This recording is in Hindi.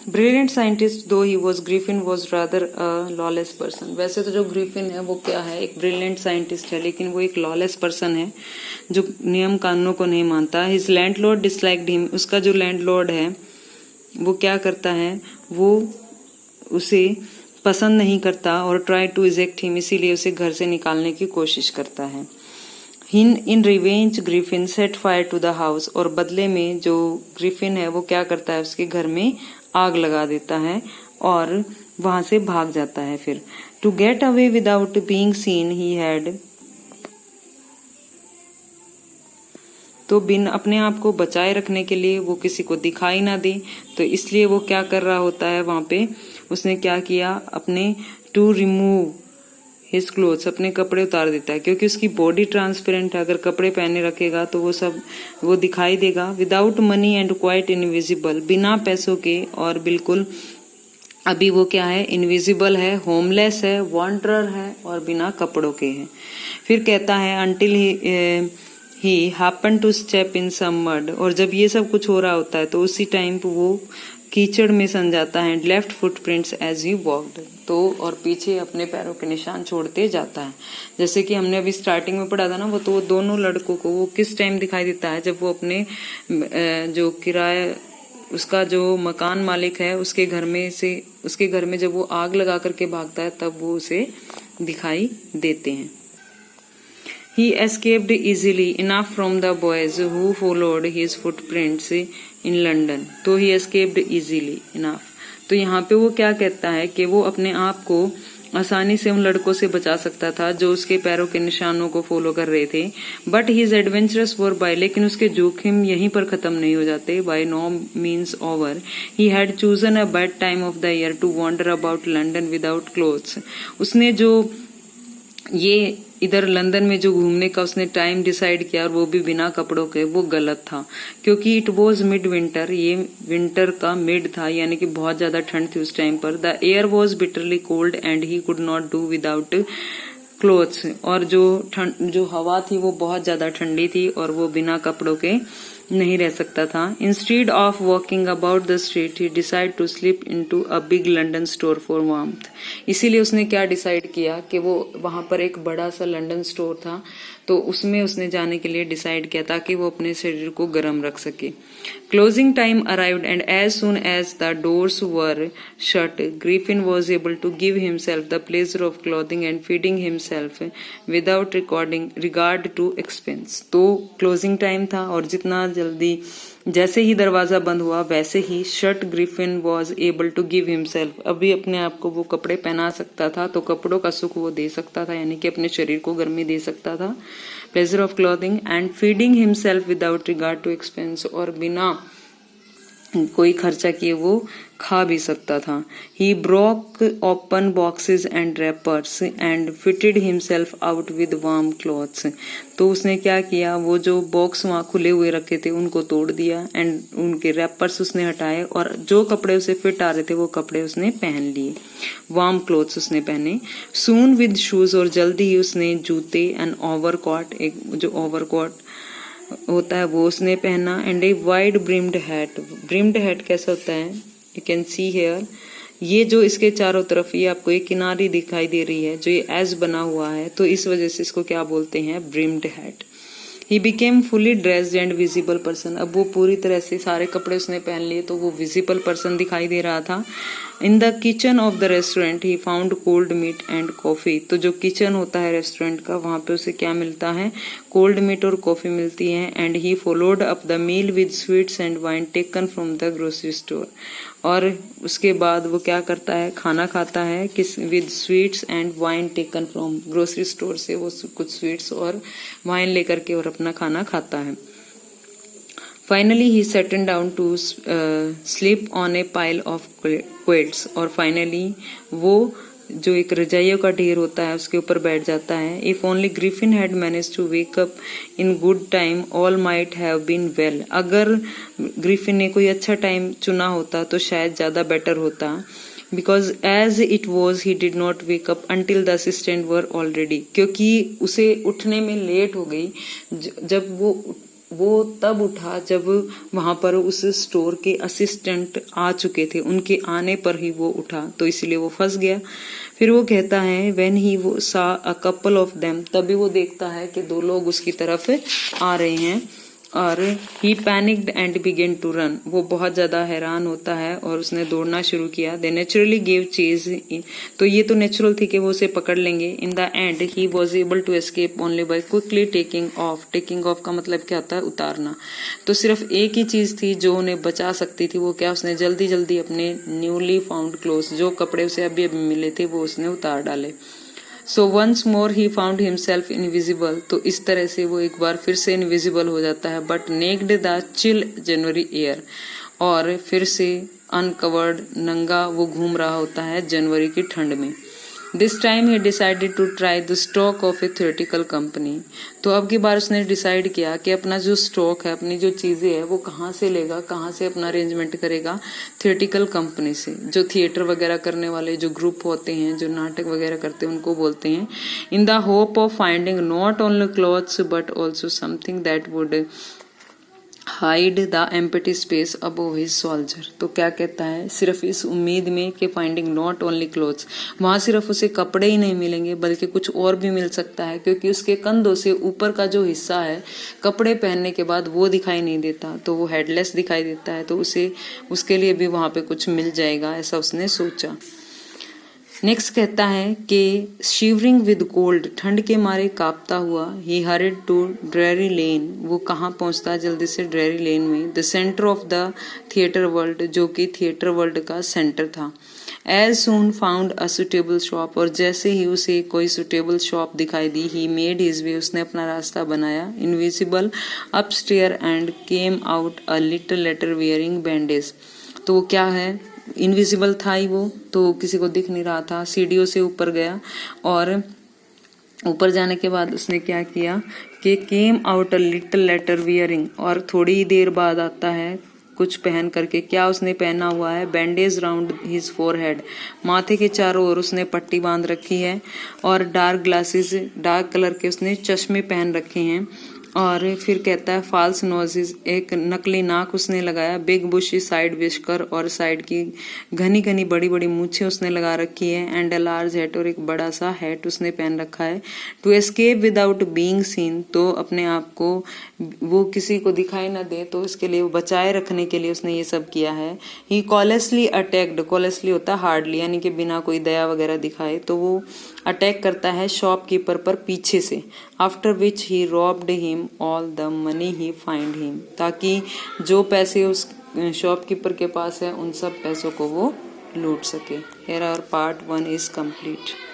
ब्रिलियंट साइंटिस्ट दो he was, Griffin was rather a lawless person. वैसे तो जो ग्रिफिन है वो क्या है, एक ब्रिलियंट साइंटिस्ट है, लेकिन वो एक लॉलेस पर्सन है जो नियम कानूनों को नहीं मानता। हिज लैंडलॉर्ड डिसलाइक्ड हिम, उसका जो लैंडलॉर्ड है वो क्या करता है, वो उसे पसंद नहीं करता और ट्राई टू इजेक्ट हिम, इसीलिए उसे घर से निकालने की कोशिश करता है। In revenge Griffin set fire to the house, और बदले में जो ग्रिफिन है वो क्या करता है, उसके घर में आग लगा देता है और वहां से भाग जाता है। फिर to get away without being seen he had, तो बिन अपने आप को बचाए रखने के लिए, वो किसी को दिखाई ना दे, तो इसलिए वो क्या कर रहा होता है वहां पे, उसने क्या किया, अपने टू रिमूव हिज क्लोथ्स, अपने कपड़े उतार देता है, क्योंकि उसकी बॉडी ट्रांसपेरेंट है, अगर कपड़े पहने रखेगा तो वो दिखाई देगा। Without money and quite invisible, बिना पैसों के और बिल्कुल अभी वो क्या है, इनविजिबल है, होमलेस है, वॉन्डरर है और बिना कपड़ों के है। फिर कहता है until he happen to step in some mud, और जब ये सब कुछ हो रहा होता है तो उसी टाइम पे वो कीचड़ में सन जाता है। Left footprints as he walked, तो और पीछे अपने पैरों के निशान छोड़ते जाता है। जैसे कि हमने अभी स्टार्टिंग में पढ़ा था ना, वो तो दोनों लड़कों को वो किस टाइम दिखाई देता है, जब वो अपने जो किराया, उसका जो मकान मालिक है उसके घर में जब वो आग लगा करके भागता है तब वो उसे दिखाई देते हैं। He escaped easily enough from the boys who followed his footprints in London. तो he escaped easily enough. तो यहाँ पे वो क्या कहता है कि वो अपने आप को आसानी से उन लड़कों से बचा सकता था जो उसके पैरों के निशानों को फॉलो कर रहे थे। But his adventures were by, लेकिन उसके जोखिम यहीं पर खत्म नहीं हो जाते। By no means over. He had chosen a bad time of the year to wander about London without clothes. उसने जो ये इधर लंदन में जो घूमने का उसने टाइम डिसाइड किया और वो भी बिना कपड़ों के, वो गलत था, क्योंकि इट वॉज मिड विंटर, ये विंटर का मिड था, यानी कि बहुत ज्यादा ठंड थी उस टाइम पर। The air was bitterly cold and he could not do without clothes, और जो हवा थी वो बहुत ज्यादा ठंडी थी और वो बिना कपड़ों के नहीं रह सकता था। Instead of walking about the street he decide to slip into a big London store for warmth. इसीलिए उसने क्या डिसाइड किया कि वो वहां पर एक बड़ा सा लंदन स्टोर था, तो उसमें उसने जाने के लिए डिसाइड किया ताकि वो अपने शरीर को गर्म रख सके। Closing time arrived and as soon as the doors were shut Griffin was able to give himself the pleasure of clothing and feeding himself without regard to expense. तो क्लोजिंग टाइम था और जितना जल्दी, जैसे ही दरवाजा बंद हुआ वैसे ही shut Griffin was able to give himself, अभी अपने आप को वो कपड़े पहना सकता था, तो कपड़ों का सुख वो दे सकता था, यानी कि अपने शरीर को गर्मी दे सकता था। Pleasure of clothing and feeding himself without regard to expense, और बिना कोई खर्चा किए वो खा भी सकता था। He broke open boxes and rappers and fitted himself out with warm clothes. तो उसने क्या किया, वो जो बॉक्स वहां खुले हुए रखे थे उनको तोड़ दिया एंड उनके रैपर्स उसने हटाए और जो कपड़े उसे फिट आ रहे थे वो कपड़े उसने पहन लिए, वार्म क्लॉथ्स उसने पहने। सून विद शूज, और जल्दी ही उसने जूते एंड ओवरकोट, एक जो ओवरकोट होता है वो उसने पहना, and a wide brimmed hat. Brimmed hat कैसा होता है, यू कैन सी हेयर, ये जो इसके चारों तरफ ये आपको एक किनारी दिखाई दे रही है जो ये एज बना हुआ है, तो इस वजह से इसको क्या बोलते हैं, brimmed hat. He became fully dressed and visible person, अब वो पूरी तरह से सारे कपड़े उसने पहन लिए तो वो विजिबल पर्सन दिखाई दे रहा था। In the kitchen of the restaurant he found cold meat and coffee, तो जो किचन होता है रेस्टोरेंट का वहां पे उसे क्या मिलता है, कोल्ड मीट और कॉफी मिलती है। And he followed up the meal with sweets and wine taken from the grocery store, और उसके बाद वो क्या करता है, खाना खाता है किस, with sweets and wine taken from, grocery store से वो कुछ स्वीट्स और वाइन लेकर के और अपना खाना खाता है। Finally he settled down to sleep on a pile of quilts, और फाइनली वो जो एक रजाइयों का ढेर होता है उसके ऊपर बैठ जाता है। If only Griffin had managed to wake up in good time all might have been well, अगर ग्रिफिन ने कोई अच्छा टाइम चुना होता तो शायद ज्यादा बेटर होता। Because as it was he did not wake up until the assistants were already, क्योंकि उसे उठने में लेट हो गई, जब वो वो तब उठा जब वहां पर उस स्टोर के असिस्टेंट आ चुके थे, उनके आने पर ही वो उठा, तो इसलिए वो फंस गया। फिर वो कहता है व्हेन ही वो सा अ कपल ऑफ देम, तभी वो देखता है कि 2 लोग उसकी तरफ आ रहे हैं, और he panicked and began to run, वो बहुत ज्यादा हैरान होता है और उसने दौड़ना शुरू किया। दे नेचुरली गिव चेज, तो ये तो नेचुरल थी कि वो उसे पकड़ लेंगे। In the end he was able to escape only by quickly taking off. Taking off का मतलब क्या होता है? उतारना। तो सिर्फ एक ही चीज थी जो उन्हें बचा सकती थी, वो क्या? उसने जल्दी जल्दी अपने न्यूली फाउंड क्लोथ, जो कपड़े उसे अभी अभी मिले थे, वो उसने उतार डाले। So once more he found himself invisible, तो इस तरह से वो एक बार फिर से इनविजिबल हो जाता है। But naked the chill January air, और फिर से अनकवर्ड, नंगा वो घूम रहा होता है जनवरी की ठंड में। This time he decided to try the stock of a theoretical company, तो अब की बार उसने डिसाइड किया कि अपना जो स्टॉक है, अपनी जो चीजें है, वो कहाँ से लेगा, कहाँ से अपना अरेंजमेंट करेगा? थियोरेटिकल कंपनी से। जो थिएटर वगैरह करने वाले जो ग्रुप होते हैं, जो नाटक वगैरह करते हैं, उनको बोलते हैं। In the hope of finding not only clothes but also something that would hide the empty space above his soldier, तो क्या कहता है? सिर्फ इस उम्मीद में कि फाइंडिंग नॉट ओनली क्लोथ्स, वहां सिर्फ उसे कपड़े ही नहीं मिलेंगे बल्कि कुछ और भी मिल सकता है, क्योंकि उसके कंधों से ऊपर का जो हिस्सा है कपड़े पहनने के बाद वो दिखाई नहीं देता, तो वो हेडलेस दिखाई देता है, तो उसे उसके लिए भी वहां पे कुछ मिल जाएगा, ऐसा उसने सोचा। नेक्स्ट कहता है कि शिवरिंग विद कोल्ड, ठंड के मारे कांपता हुआ, he hurried to Drury Lane, वो कहाँ पहुंचता है जल्दी से? ड्रेरी लेन में। The centre of the theatre world, जो कि थिएटर वर्ल्ड का सेंटर था। As soon found a suitable shop, और जैसे ही उसे कोई सुटेबल शॉप दिखाई दी, ही मेड हिज वे, उसने अपना रास्ता बनाया, invisible upstair and came out a little letter wearing bandage, तो वो क्या है? इनविजिबल था ही वो, तो किसी को दिख नहीं रहा था। सीढ़ियों से ऊपर गया, और ऊपर जाने के बाद उसने क्या किया कि came out a little letter wearing, और थोड़ी देर बाद आता है कुछ पहन करके। क्या उसने पहना हुआ है? बैंडेज राउंड हिज फोरहेड, माथे के चारों ओर उसने पट्टी बांध रखी है, और डार्क ग्लासेस, डार्क कलर के उसने चश्मे पहन रखे हैं। और फिर कहता है फॉल्स नोजेस, एक नकली नाक उसने लगाया, बिग बुशी साइड विस्कर, और साइड की घनी घनी बड़ी बड़ी मूछें उसने लगा रखी है, एंड अ लार्ज हैट, और एक बड़ा सा हैट उसने पहन रखा है। To escape without being seen, तो अपने आप को वो किसी को दिखाई ना दे, तो इसके लिए बचाए रखने के लिए उसने ये सब किया है। ही कॉलेसली अटैक्ड, कॉलेसली होता है हार्डली, यानी कि बिना कोई दया वगैरह दिखाए, तो वो अटैक करता है शॉपकीपर पर पीछे से। After which he robbed him all the money he find him, ताकि जो पैसे उस शॉपकीपर के पास है उन सब पैसों को वो लूट सके। Here our part 1 is complete.